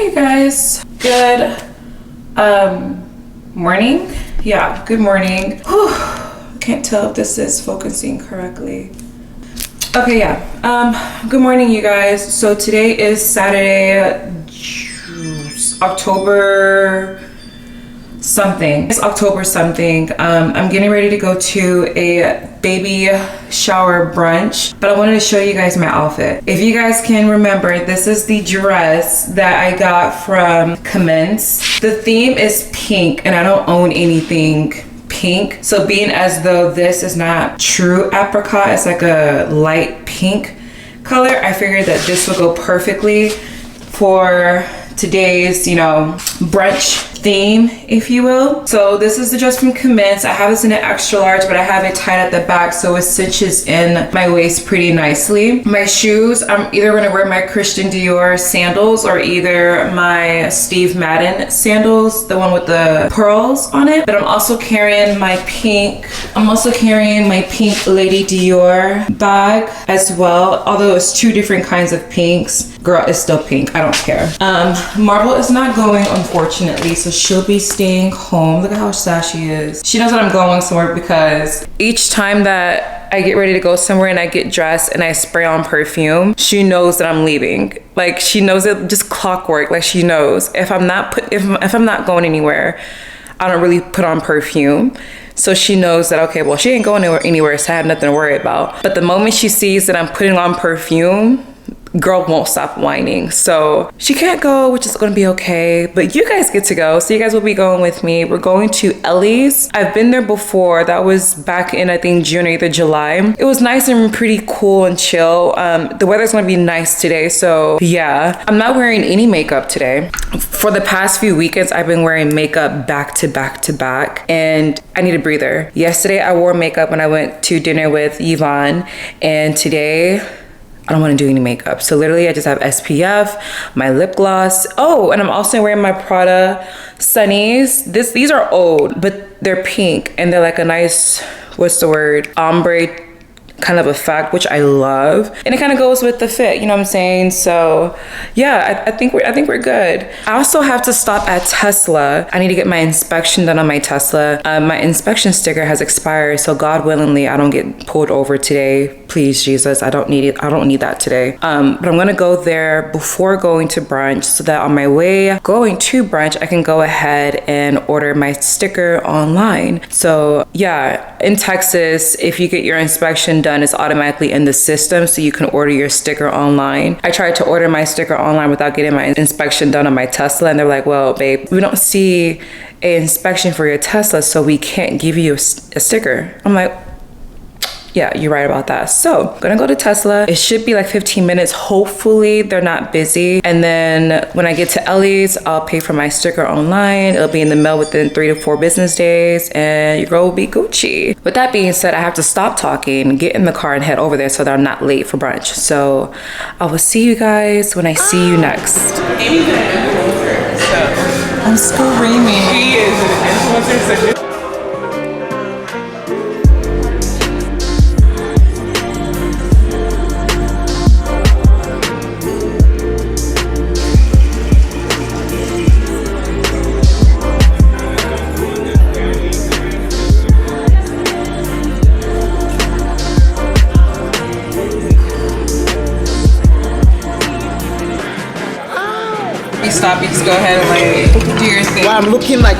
Hi you guys, good morning. Yeah, good morning. Whew. Can't tell if this is focusing correctly. Okay, yeah, good morning you guys. So today is Saturday, October something. It's October something. I'm getting ready to go to a baby shower brunch, but I wanted to show you guys my outfit. If you guys can remember, this is the dress that I got from Commence. The theme is pink and I don't own anything pink, so being as though this is not true apricot, it's like a light pink color, I figured that this would go perfectly for today's, you know, brunch theme, if you will. So this is the dress from Commence. I have this in an extra large, but I have it tied at the back so it cinches in my waist pretty nicely. My shoes, I'm either going to wear my Christian Dior sandals or either my Steve Madden sandals, the one with the pearls on it. But I'm also carrying my pink Lady Dior bag as well, although it's two different kinds of pinks. Girl, it's still pink, I don't care. Marble is not going, unfortunately, so she'll be staying home. Look at how sad she is. She knows that I'm going somewhere because each time that I get ready to go somewhere and I get dressed and I spray on perfume, she knows that I'm leaving. Like, she knows it, just clockwork. Like, she knows if I'm not going anywhere, I don't really put on perfume. So she knows that, okay, well, she ain't going anywhere, so I have nothing to worry about. But the moment she sees that I'm putting on perfume, girl won't stop whining. So she can't go, which is gonna be okay, but you guys get to go. So you guys will be going with me. We're going to Ellie's. I've been there before. That was back in, I think, June or either July. It was nice and pretty cool and chill. The weather's gonna be nice today, so yeah. I'm not wearing any makeup today. For the past few weekends, I've been wearing makeup back to back to back, and I need a breather. Yesterday, I wore makeup when I went to dinner with Yvonne, and today, I don't want to do any makeup. So literally I just have SPF, my lip gloss. Oh, and I'm also wearing my Prada Sunnies. These are old, but they're pink and they're like a nice, what's the word? Ombre kind of effect, which I love. And it kind of goes with the fit, you know what I'm saying? So yeah, I think we're good. I also have to stop at Tesla. I need to get my inspection done on my Tesla. My inspection sticker has expired, so God willingly, I don't get pulled over today. Please, Jesus, I don't need it. I don't need that today. But I'm gonna go there before going to brunch so that on my way going to brunch, I can go ahead and order my sticker online. So yeah, in Texas, if you get your inspection done, it's automatically in the system, so you can order your sticker online. I tried to order my sticker online without getting my inspection done on my Tesla, and they're like, well, babe, we don't see an inspection for your Tesla, so we can't give you a sticker. I'm like, yeah, you're right about that. So I'm gonna go to Tesla. It should be like 15 minutes. Hopefully they're not busy. And then when I get to Ellie's, I'll pay for my sticker online. It'll be in the mail within 3 to 4 business days, and your girl will be Gucci. With that being said, I have to stop talking, get in the car and head over there so that I'm not late for brunch. So I will see you guys when I see you next. Amy's an influencer, so I'm screaming. She is an influencer, so stop, you just go ahead and like do your thing. Well, I'm looking like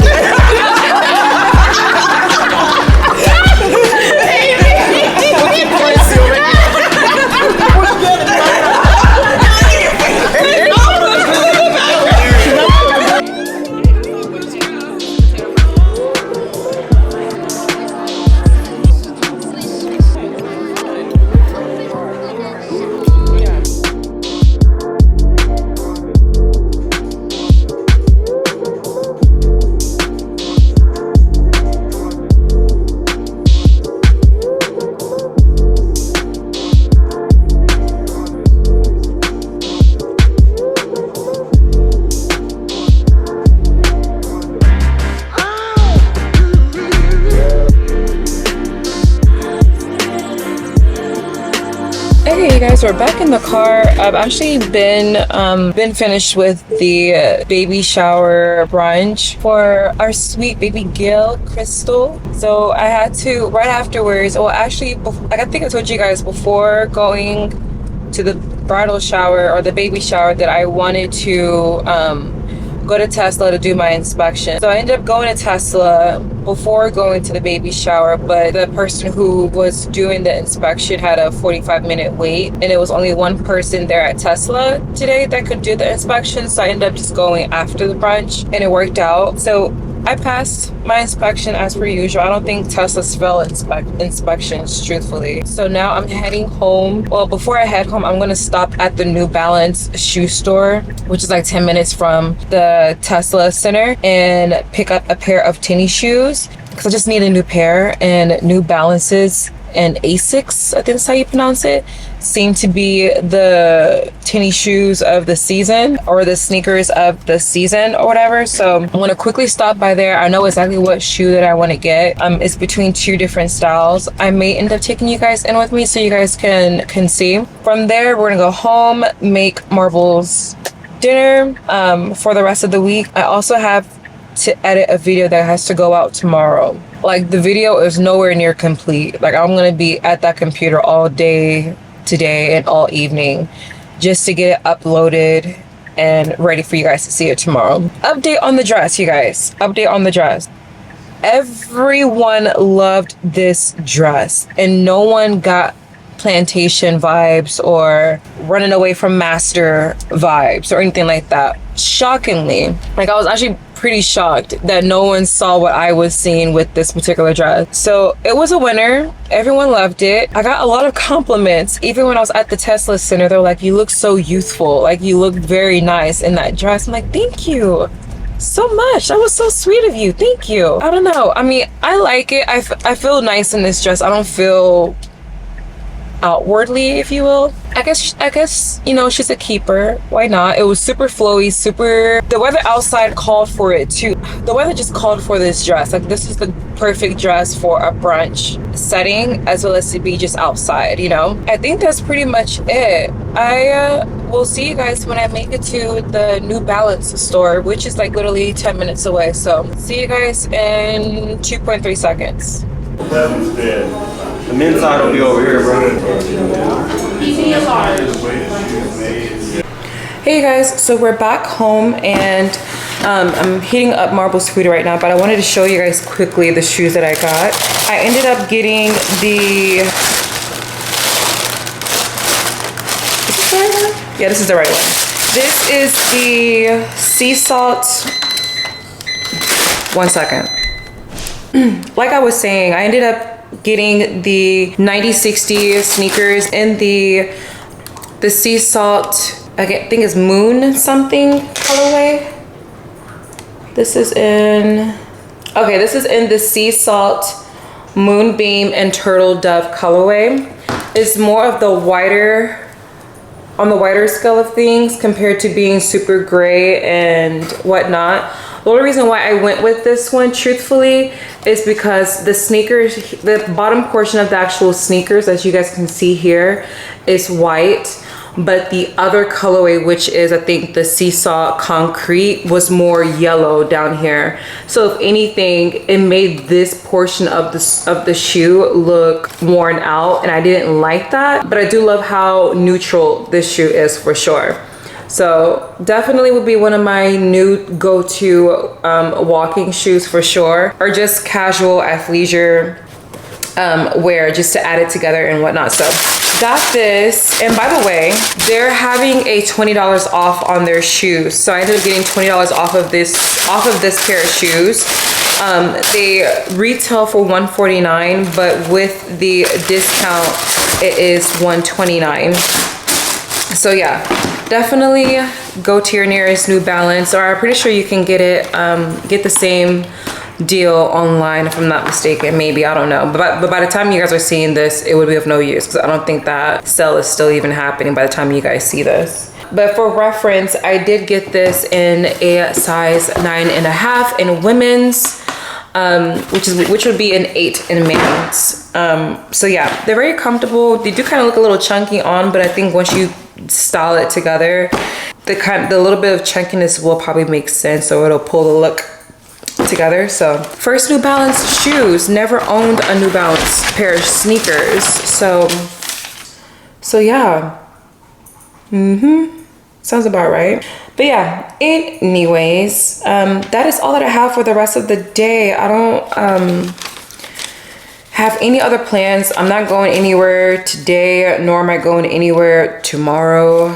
guys, we're back in the car. I've actually been finished with the baby shower brunch for our sweet baby Gail Crystal. So I had to, right afterwards, well actually, like I think I told you guys before going to the bridal shower or the baby shower that I wanted to go to Tesla to do my inspection. So I ended up going to Tesla before going to the baby shower, but the person who was doing the inspection had a 45-minute wait, and it was only one person there at Tesla today that could do the inspection. So I ended up just going after the brunch, and it worked out. So I passed my inspection as per usual. I don't think Tesla's fail inspections, truthfully. So now I'm heading home. Well, before I head home, I'm gonna stop at the New Balance shoe store, which is like 10 minutes from the Tesla Center, and pick up a pair of tennis shoes because I just need a new pair. And New Balances and Asics, I think that's how you pronounce it, seem to be the tennis shoes of the season, or the sneakers of the season or whatever. So I'm gonna quickly stop by there. I know exactly what shoe that I want to get. It's between two different styles. I may end up taking you guys in with me so you guys can see. From there, we're gonna go home, make Marvel's dinner for the rest of the week. I also have to edit a video that has to go out tomorrow. Like, the video is nowhere near complete. Like, I'm gonna be at that computer all day today and all evening just to get it uploaded and ready for you guys to see it tomorrow. Update on the dress, you guys. Update on the dress. Everyone loved this dress, and no one got plantation vibes or running away from master vibes or anything like that. Shockingly, like, I was actually pretty shocked that no one saw what I was seeing with this particular dress. So it was a winner. Everyone loved it. I got a lot of compliments. Even when I was at the Tesla Center, they're like, you look so youthful. Like, you look very nice in that dress. I'm like, thank you so much. That was so sweet of you. Thank you. I don't know. I mean, I like it. I feel nice in this dress. I don't feel outwardly, if you will. I guess you know, she's a keeper. Why not? It was super flowy, super, the weather outside called for it too. The weather just called for this dress. Like, this is the perfect dress for a brunch setting, as well as to be just outside, you know. I think that's pretty much it. I will see you guys when I make it to the New Balance store, which is like literally 10 minutes away. So see you guys in 2.3 seconds. The men's side will be over here, bro. Hey guys, so we're back home, and I'm heating up Marble's food right now, but I wanted to show you guys quickly the shoes that I got. I ended up getting the... Is this the right one? Yeah, this is the right one. This is the sea salt... One second. Like I was saying, I ended up getting the 9060 sneakers in the sea salt, I think it's moon something colorway. This is in, okay, this is in the sea salt, moonbeam, and turtle dove colorway. It's more of the wider, on the wider scale of things compared to being super gray and whatnot. The only reason why I went with this one, truthfully, is because the sneakers, the bottom portion of the actual sneakers, as you guys can see here, is white. But the other colorway, which is, I think, the seesaw concrete, was more yellow down here. So if anything, it made this portion of the shoe look worn out, and I didn't like that. But I do love how neutral this shoe is for sure. So definitely would be one of my new go-to walking shoes for sure, or just casual athleisure wear, just to add it together and whatnot. So got this, and by the way, they're having a $20 off on their shoes. So I ended up getting $20 off of this pair of shoes. They retail for $149, but with the discount, it is $129. So yeah, definitely go to your nearest New Balance, or I'm pretty sure you can get it, get the same deal online if I'm not mistaken. Maybe, I don't know. But by the time you guys are seeing this, it would be of no use, because I don't think that sale is still even happening by the time you guys see this. But for reference, I did get this in a size 9.5 in women's. which would be an 8 in men's. So yeah, they're very comfortable. They do kind of look a little chunky on, but I think once you style it together, the little bit of chunkiness will probably make sense, so it'll pull the look together. So first New Balance shoes. Never owned a New Balance pair of sneakers. So yeah. Sounds about right. But yeah, anyways, that is all that I have for the rest of the day. I don't have any other plans. I'm not going anywhere today, nor am I going anywhere tomorrow,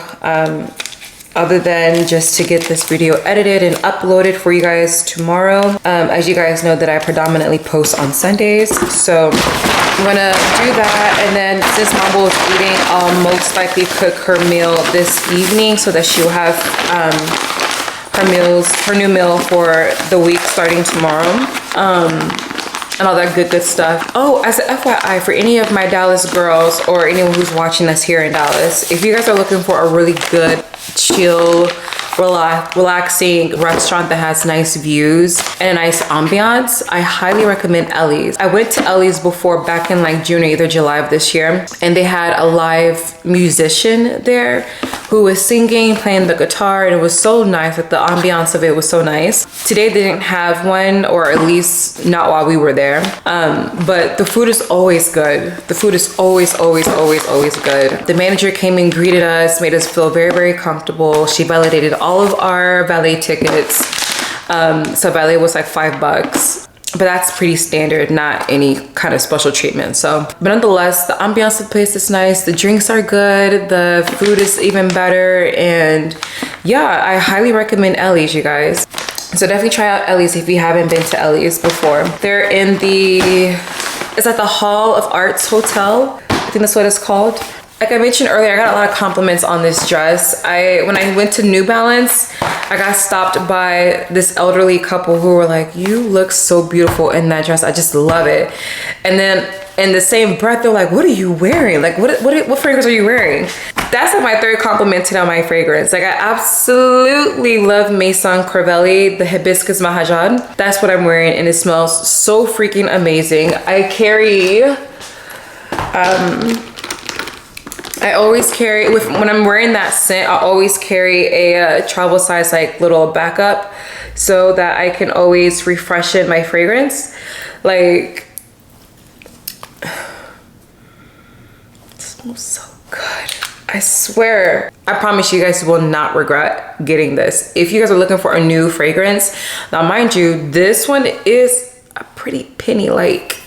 other than just to get this video edited and uploaded for you guys tomorrow. As you guys know that I predominantly post on Sundays, so I'm gonna do that. And then since Marble is eating, I'll most likely cook her meal this evening so that she'll have her new meal for the week starting tomorrow. And all that good stuff. Oh, as an FYI, for any of my Dallas girls or anyone who's watching us here in Dallas, if you guys are looking for a really good, chill, relaxing restaurant that has nice views and a nice ambiance, I highly recommend Ellie's. I went to Ellie's before back in like June or either July of this year, and they had a live musician there who was singing, playing the guitar, and it was so nice. Like the ambiance of it was so nice. Today they didn't have one, or at least not while we were there. But the food is always good. The food is always good. The manager came and greeted us, made us feel very comfortable. She validated all of our valet tickets. So valet was like $5. But that's pretty standard, not any kind of special treatment. So, but nonetheless, the ambiance of the place is nice. The drinks are good. The food is even better. And yeah, I highly recommend Ellie's, you guys. So definitely try out Ellie's if you haven't been to Ellie's before. They're in it's at the Hall of Arts Hotel. I think that's what it's called. Like I mentioned earlier, I got a lot of compliments on this dress. When I went to New Balance, I got stopped by this elderly couple who were like, "You look so beautiful in that dress. I just love it." And then in the same breath, they're like, "What are you wearing? Like, what fragrance are you wearing?" That's like my third compliment on my fragrance. Like, I absolutely love Maison Crivelli, the Hibiscus Mahajad. That's what I'm wearing, and it smells so freaking amazing. I always carry, when I'm wearing that scent, I always carry a travel size like little backup so that I can always refreshen my fragrance. Like, it smells so good. I swear, I promise you guys will not regret getting this. If you guys are looking for a new fragrance, now mind you, this one is a pretty penny, like,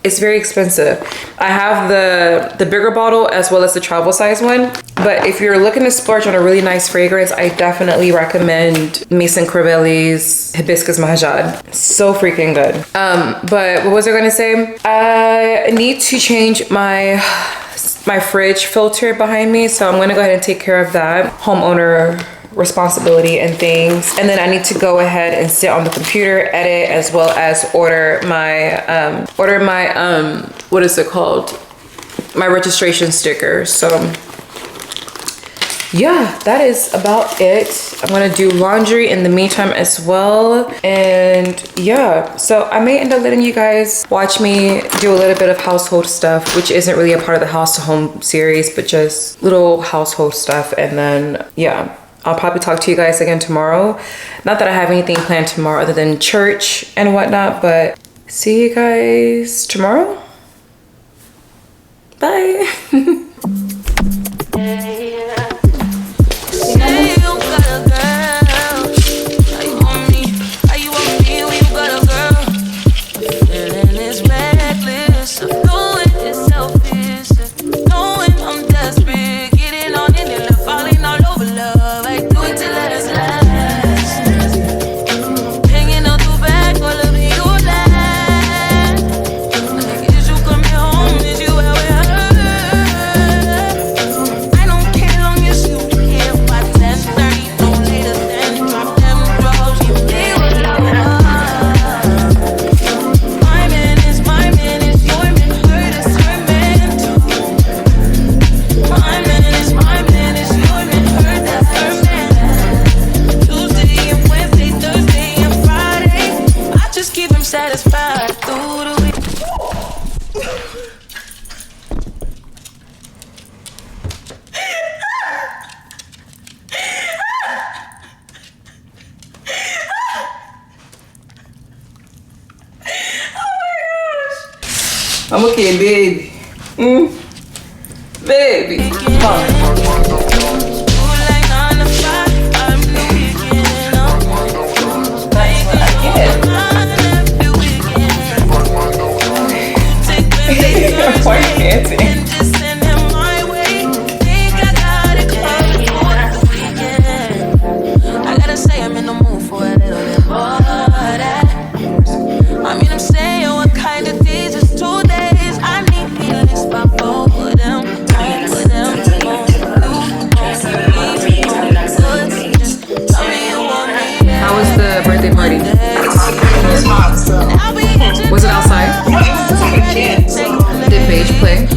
it's very expensive. I have the bigger bottle as well as the travel size one. But if you're looking to splurge on a really nice fragrance, I definitely recommend Maison Crivelli's Hibiscus Mahajad. So freaking good. But what was I gonna say? I need to change my fridge filter behind me, so I'm gonna go ahead and take care of that. Homeowner responsibility and things. And then I need to go ahead and sit on the computer, edit, as well as order my what is it called? My registration sticker. So yeah, that is about it. I'm gonna do laundry in the meantime as well. And yeah, so I may end up letting you guys watch me do a little bit of household stuff, which isn't really a part of the house to home series, but just little household stuff. And then yeah, I'll probably talk to you guys again tomorrow. Not that I have anything planned tomorrow other than church and whatnot, but see you guys tomorrow. Bye. satisfied through the week. I'm okay, baby. Baby. Why can't it? I gotta say I'm in the mood for a little bit more of that. I mean, I'm saying what kind of days is 2 days. I need me to list by both of them. How was the birthday party? Was it outside? Did Beige play?